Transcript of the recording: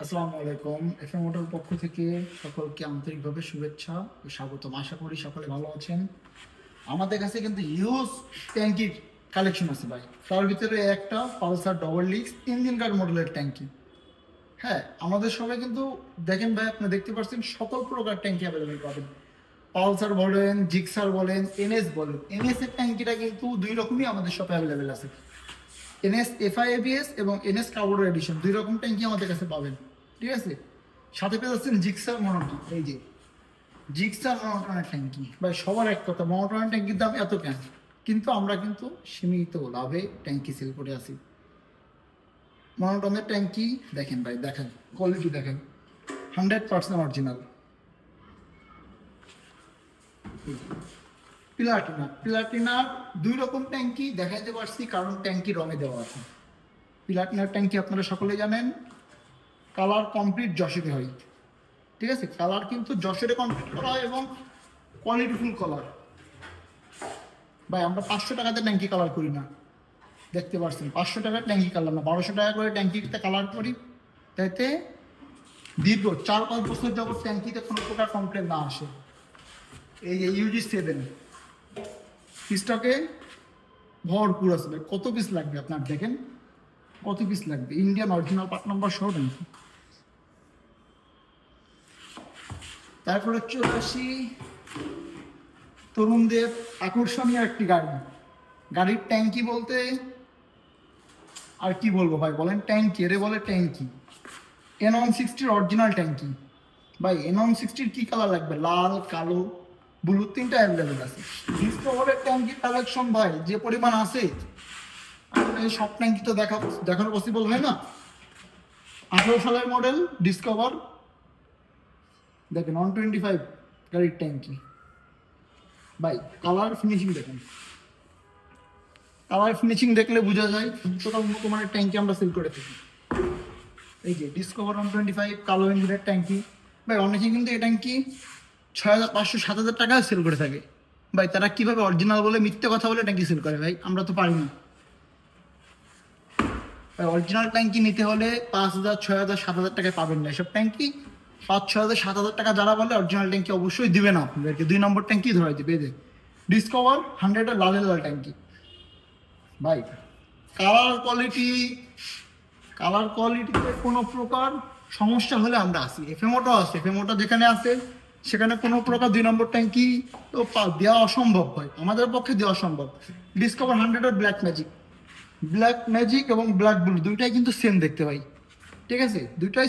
আসসালামু আলাইকুম। FM motor পক্ষ থেকে সকলকে আন্তরিকভাবে শুভেচ্ছা ও স্বাগতম। আশা করি সকলে ভালো আছেন। আমাদের কাছে কিন্তু হিউজ ট্যাঙ্কির কালেকশন আছে ভাই। তার ভিতরে একটা পালসার ডবল ডিস্ক ইঞ্জিন কার মডেলের ট্যাঙ্কি। হ্যাঁ, আমাদের সবাই কিন্তু দেখেন ভাই, আপনি দেখতে পাচ্ছেন সকল প্রকার ট্যাঙ্কি অ্যাভেলেবেল পাবেন। পালসার বলেন, জিক্সার বলেন, এনএস বলেন। এনএস এর ট্যাঙ্কিটা কিন্তু দুই রকমই আমাদের শপে অ্যাভেলেবেল আছে। এনএস এফআই এবিএস এবং এনএস কার্বোরেটর এডিশন দুই রকম ট্যাঙ্কি আমাদের কাছে পাবেন। ঠিক আছে, সাথে পেয়ে যাচ্ছেন জিক্সার মনোটন। এই যে জিক্সার মনোটনের ট্যাঙ্কি ভাই, সবার এক কথা, মনোটনের ট্যাঙ্কির দাম এত কেন? কিন্তু আমরা কিন্তু সীমিত লাভে ট্যাঙ্কি সেল করে আসি। মনোটনের ট্যাঙ্কি দেখেন ভাই, দেখেন কোয়ালিটি, দেখেন 100% অরিজিনাল। প্লাটিনার দুই রকম ট্যাঙ্কি দেখাইতে পারছি, কারণ ট্যাঙ্কি রঙে দেওয়া আছে। প্লাটিনার ট্যাঙ্কি আপনারা সকলে জানেন, কালার কমপ্লিট যশোরে হয়। ঠিক আছে, কালার কিন্তু যশোরে কমপ্লিট করা হয় এবং কোয়ালিটিফুল কালার। ভাই আমরা 500 টাকাতে ট্যাঙ্কি কালার করি না, দেখতে পাচ্ছেন 500 টাকার ট্যাঙ্কি কালার না, 1200 টাকা করে ট্যাঙ্কিতে কালার করি। তাইতে দীর্ঘ 4-5 বছর যাবত ট্যাঙ্কিতে কোনো প্রকার কমপ্লেন না আসে। এই যে UG7 স্টকে ভরপুর আছে ভাই। কত পিস লাগবে আপনার দেখেন, কত পিস লাগবে? ইন্ডিয়ান অরিজিনাল পার্ট নাম্বার সহ ট্যাঙ্কি। তারপরে চলে আসি তরুণদের আকর্ষণীয় একটি গাড়ি। গাড়ির ট্যাঙ্কি বলতে আর কি বলবো ভাই, বলেন ট্যাঙ্কি, এরে বলে ট্যাঙ্কি। N160 অরিজিনাল ট্যাঙ্কি। ভাই N160 কি কালার লাগবে? লাল, কালো, ব্লু, তিনটা অ্যাভেলেবেল আছে। ডিসকভারের ট্যাঙ্কি কালেকশন ভাই যে পরিমাণ আছে, আসলে সব ট্যাঙ্কি তো দেখানো পসিবল হয় না। 18 সালের মডেল ডিসকভার, দেখেন 125 গাড়ির ট্যাঙ্কি। ভাই কালার ফিনিশিং দেখেন, কালার ফিনিশিং দেখলে বোঝা যায় কতটা উন্নত মানের ট্যাঙ্কি আমরা সেল করে থাকি। এই যে ডিসকভার 125 কালো ইঞ্জিনের ট্যাঙ্কি। ভাই অনেকে কিন্তু এই ট্যাঙ্কি 6500-7000 টাকা সেল করে থাকে। ভাই তারা কিভাবে অরিজিনাল বলে মিথ্যে কথা বলে ট্যাঙ্কি সেল করে? ভাই আমরা তো পারি না। ভাই অরিজিনাল ট্যাঙ্কি নিতে হলে 5000, 6000, 7000 টাকায় পাবেন না। এসব ট্যাঙ্কি 5, 6000, 7000 টাকা যারা বলে অরিজিনাল ট্যাঙ্কি অবশ্যই দিবে না আপনাদেরকে, 2 নম্বর ট্যাঙ্কি ধরে দিবে। এই যে ডিসকভার 100 এর লাল লাল ট্যাঙ্কি। ভাই কালার কোয়ালিটিতে কোনো প্রকার সমস্যা হলে আমরা আসি। এফএমওটাও আছে, এফএমওটা যেখানে আছে সেখানে কোনো প্রকার 2 নম্বর ট্যাঙ্কি তো দেওয়া অসম্ভব হয়, আমাদের পক্ষে দেওয়া সম্ভব। ডিসকভার 100 এর ব্ল্যাক ম্যাজিক এবং ব্ল্যাক ব্লু দুইটাই কিন্তু সেম দেখতে পাই। ঠিক আছে, দুইটাই